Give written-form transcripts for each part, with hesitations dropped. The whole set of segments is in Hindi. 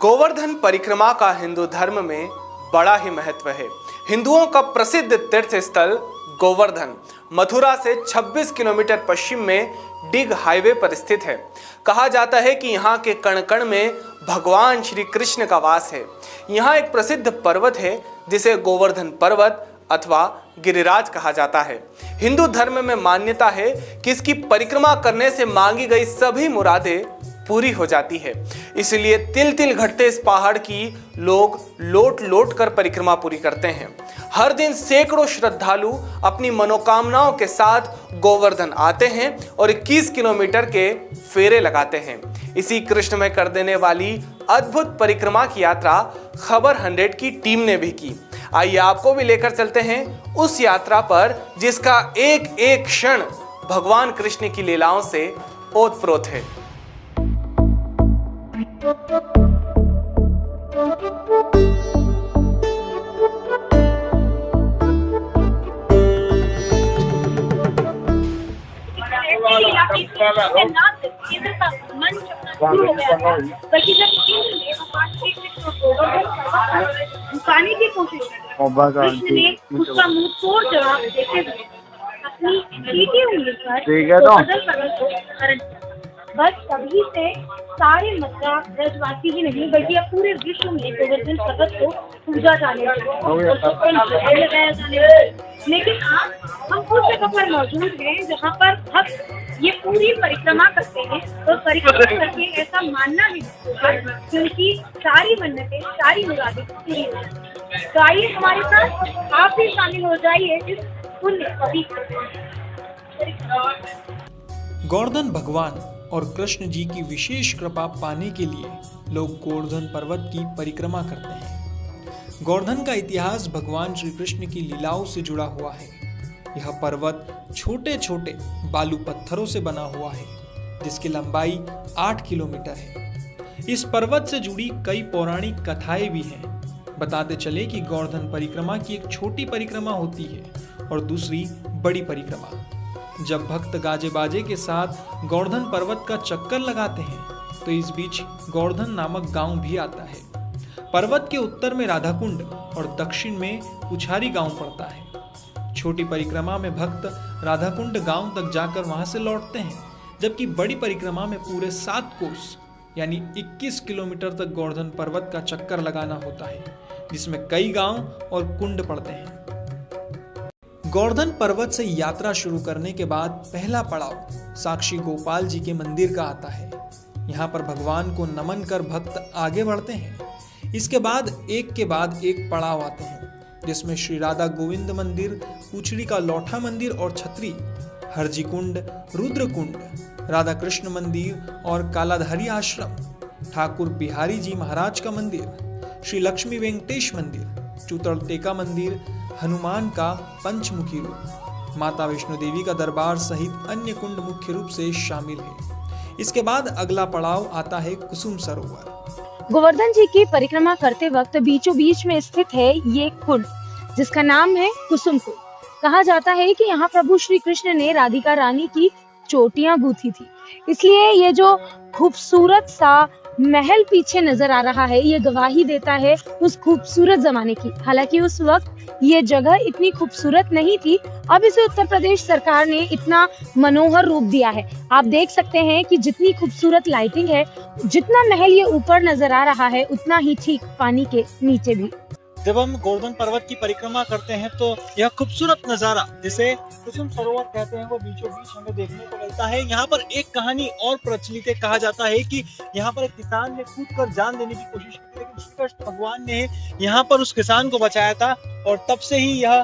गोवर्धन परिक्रमा का हिंदू धर्म में बड़ा ही महत्व है। हिंदुओं का प्रसिद्ध तीर्थ स्थल गोवर्धन मथुरा से 26 किलोमीटर पश्चिम में डिग हाईवे पर स्थित है। कहा जाता है कि यहाँ के कण कण में भगवान श्री कृष्ण का वास है। यहाँ एक प्रसिद्ध पर्वत है जिसे गोवर्धन पर्वत अथवा गिरिराज कहा जाता है। हिंदू धर्म में मान्यता है कि इसकी परिक्रमा करने से मांगी गई सभी मुरादें पूरी हो जाती है। इसलिए तिल तिल घटते इस पहाड़ की लोग लोट लोट कर परिक्रमा पूरी करते हैं। हर दिन सैकड़ों श्रद्धालु अपनी मनोकामनाओं के साथ गोवर्धन आते हैं और 21 किलोमीटर के फेरे लगाते हैं। इसी कृष्णमय कर देने वाली अद्भुत परिक्रमा की यात्रा खबर 100 की टीम ने भी की। आइए आपको भी लेकर चलते हैं उस यात्रा पर जिसका एक एक क्षण भगवान कृष्ण की लीलाओं से ओतप्रोत है। रुकाने की कोशिश कृष्ण ने उसका मुंह तोड़ जवाब देते हुए अपनी सीधी उंगली पर गोवर्धन पर्वत को हरण किया। बस तभी से सारे मथुरा ब्रजवासी ही नहीं बल्कि अब पूरे विश्व में गोवर्धन पर्वत को पूजा जाने लगा। लेकिन आज हम उस जगह पर मौजूद हैं जहाँ पर भक्त ये पूरी परिक्रमा करते हैं और परिक्रमा करके ऐसा मानना है कि उनकी सारी मन्नतें सारी मुरादें पूरी हो जाती। तो आइए हमारे साथ आप भी शामिल हो जाइए इस पुण्य पवित्र। गोवर्धन भगवान और कृष्ण जी की विशेष कृपा पाने के लिए लोग गोवर्धन पर्वत की परिक्रमा करते हैं। गोवर्धन का इतिहास भगवान श्री कृष्ण की लीलाओं से जुड़ा हुआ है। यह पर्वत छोटे छोटे बालू पत्थरों से बना हुआ है जिसकी लंबाई 8 किलोमीटर है। इस पर्वत से जुड़ी कई पौराणिक कथाएं भी हैं। बताते चले कि गोवर्धन परिक्रमा की एक छोटी परिक्रमा होती है और दूसरी बड़ी परिक्रमा। जब भक्त गाजे बाजे के साथ गोवर्धन पर्वत का चक्कर लगाते हैं तो इस बीच गोवर्धन नामक गांव भी आता है। पर्वत के उत्तर में राधाकुंड और दक्षिण में पुछारी गांव पड़ता है। छोटी परिक्रमा में भक्त राधाकुंड गांव तक जाकर वहां से लौटते हैं, जबकि बड़ी परिक्रमा में पूरे 7 कोस यानी 21 किलोमीटर तक गोवर्धन पर्वत का चक्कर लगाना होता है, जिसमें कई गांव और कुंड पड़ते हैं। गोवर्धन पर्वत से यात्रा शुरू करने के बाद पहला पड़ाव साक्षी गोपाल जी के मंदिर का आता है। यहाँ पर भगवान को नमन कर भक्त आगे बढ़ते हैं। इसके बाद एक पड़ाव आते हैं जिसमें श्री राधा गोविंद मंदिर, पुछड़ी का लौठा मंदिर और छतरी, हरजी कुंड, रुद्र कुंड, राधा कृष्ण मंदिर और कालाधारी आश्रम, ठाकुर बिहारी जी महाराज का मंदिर, श्री लक्ष्मी वेंकटेश मंदिर, चूतलटेका मंदिर, हनुमान का पंचमुखी रूप, माता वैष्णो देवी का दरबार सहित अन्य कुंड मुख्य रूप से शामिल है। इसके बाद अगला पड़ाव आता है कुसुम सरोवर। गोवर्धन जी की परिक्रमा करते वक्त बीचों बीच में स्थित है ये कुंड जिसका नाम है कुसुम कुंड। कहा जाता है कि यहाँ प्रभु श्री कृष्ण ने राधिका रानी की चोटियां गूंथी थी, इसलिए ये जो खूबसूरत सा महल पीछे नजर आ रहा है ये गवाही देता है उस खूबसूरत जमाने की। हालांकि उस वक्त ये जगह इतनी खूबसूरत नहीं थी। अब इसे उत्तर प्रदेश सरकार ने इतना मनोहर रूप दिया है। आप देख सकते हैं कि जितनी खूबसूरत लाइटिंग है, जितना महल ये ऊपर नजर आ रहा है उतना ही ठीक पानी के नीचे भी। जब हम गोवर्धन पर्वत की परिक्रमा करते हैं तो यह खूबसूरत नजारा जिसे कुसुम सरोवर कहते हैं वो बीचों बीच हमें देखने को मिलता है। यहाँ पर एक कहानी और प्रचलित है। कहा जाता है कि यहाँ पर एक किसान ने कूद कर जान देने की कोशिश की, लेकिन श्री कृष्ण भगवान ने यहाँ पर उस किसान को बचाया था और तब से ही यह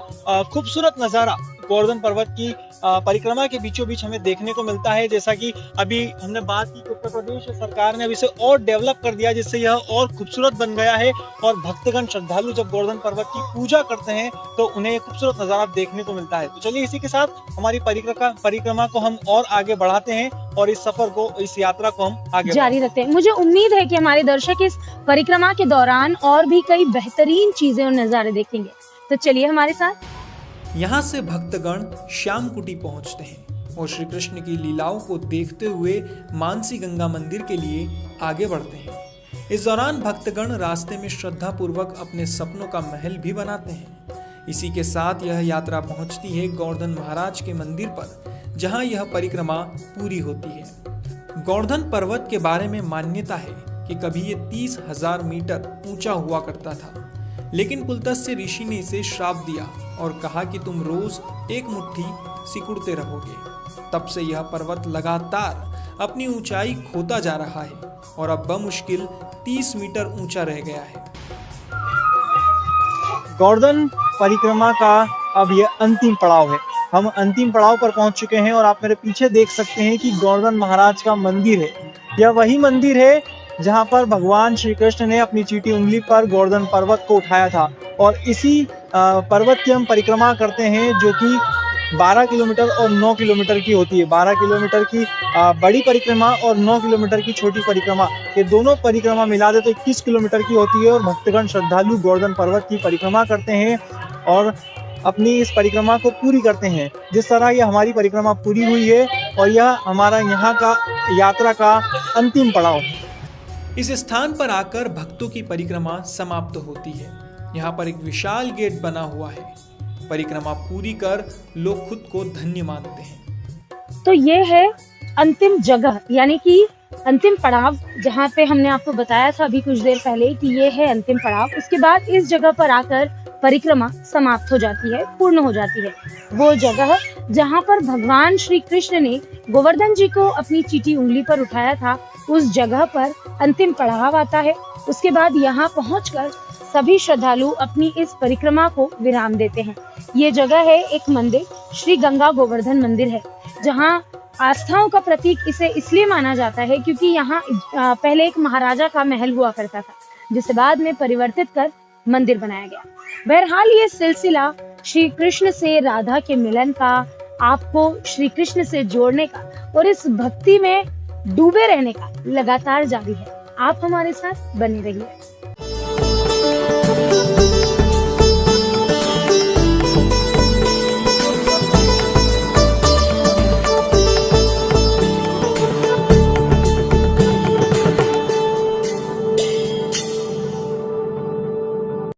खूबसूरत नजारा गोवर्धन पर्वत की परिक्रमा के बीचों बीच हमें देखने को मिलता है। जैसा कि अभी हमने बात की, उत्तर प्रदेश सरकार ने अब इसे और डेवलप कर दिया जिससे यह और खूबसूरत बन गया है और भक्तगण श्रद्धालु जब गोवर्धन पर्वत की पूजा करते हैं तो उन्हें खूबसूरत नजारा देखने को मिलता है। तो चलिए इसी के साथ हमारी परिक्रमा को हम और आगे बढ़ाते हैं और इस सफर को, इस यात्रा को हम आगे जारी रखते हैं। मुझे उम्मीद है कि हमारे दर्शक इस परिक्रमा के दौरान और भी कई बेहतरीन चीजें और नजारे देखेंगे। तो चलिए हमारे साथ। यहाँ से भक्तगण श्याम कुटी पहुँचते हैं और श्री कृष्ण की लीलाओं को देखते हुए मानसी गंगा मंदिर के लिए आगे बढ़ते हैं। इस दौरान भक्तगण रास्ते में श्रद्धा पूर्वक अपने सपनों का महल भी बनाते हैं। इसी के साथ यह यात्रा पहुंचती है गोवर्धन महाराज के मंदिर पर, जहां यह परिक्रमा पूरी होती है। गोवर्धन पर्वत के बारे में मान्यता है कि कभी ये 30,000 मीटर ऊंचा हुआ करता था, लेकिन पुलत्स्य ऋषि ने इसे श्राप दिया और कहा कि तुम रोज एक मुट्ठी सिकुड़ते रहोगे। तब से यह पर्वत लगातार अपनी ऊंचाई खोता जा रहा है और अब बमुश्किल 30 मीटर ऊंचा रह गया है। गोवर्धन परिक्रमा का अब ये अंतिम पड़ाव है। हम अंतिम पड़ाव पर पहुंच चुके हैं और आप मेरे पीछे देख सकते हैं कि गोवर्धन महाराज का मंदिर है। यह वही मंदिर है जहां पर भगवान श्री कृष्ण ने अपनी चीटी उंगली पर गोवर्धन पर्वत को उठाया था, और इसी पर्वत की हम परिक्रमा करते हैं, जो कि 12 किलोमीटर और 9 किलोमीटर की होती है। 12 किलोमीटर की बड़ी परिक्रमा और 9 किलोमीटर की छोटी परिक्रमा, ये दोनों परिक्रमा मिला दे तो 21 किलोमीटर की होती है। और भक्तगण श्रद्धालु गोवर्धन पर्वत की परिक्रमा करते हैं और अपनी इस परिक्रमा को पूरी करते हैं। जिस तरह ये हमारी परिक्रमा पूरी हुई है, और यह हमारा यहाँ का यात्रा का अंतिम पड़ाव है। इस स्थान पर आकर भक्तों की परिक्रमा समाप्त होती है। यहाँ पर एक विशाल गेट बना हुआ है। परिक्रमा पूरी कर लोग खुद को धन्य मानते हैं। तो ये है अंतिम जगह, यानी कि अंतिम पड़ाव, जहाँ पे हमने आपको बताया था अभी कुछ देर पहले कि ये है अंतिम पड़ाव। उसके बाद इस जगह पर आकर परिक्रमा समाप्त हो जाती है, पूर्ण हो जाती है। वो जगह जहाँ पर भगवान श्री कृष्ण ने गोवर्धन जी को अपनी चीटी उंगली पर उठाया था, उस जगह पर अंतिम पड़ाव आता है। उसके बाद यहाँ पहुंचकर सभी श्रद्धालु अपनी इस परिक्रमा को विराम देते हैं। ये जगह है एक मंदिर, श्री गंगा गोवर्धन मंदिर है, जहाँ आस्थाओं का प्रतीक इसे इसलिए माना जाता है क्योंकि यहाँ पहले एक महाराजा का महल हुआ करता था, जिसे बाद में परिवर्तित कर मंदिर बनाया गया। बहरहाल ये सिलसिला श्री कृष्ण से राधा के मिलन का, आपको श्री कृष्ण से जोड़ने का और इस भक्ति में डूबे रहने का लगातार जारी है। आप हमारे साथ बने रहिए।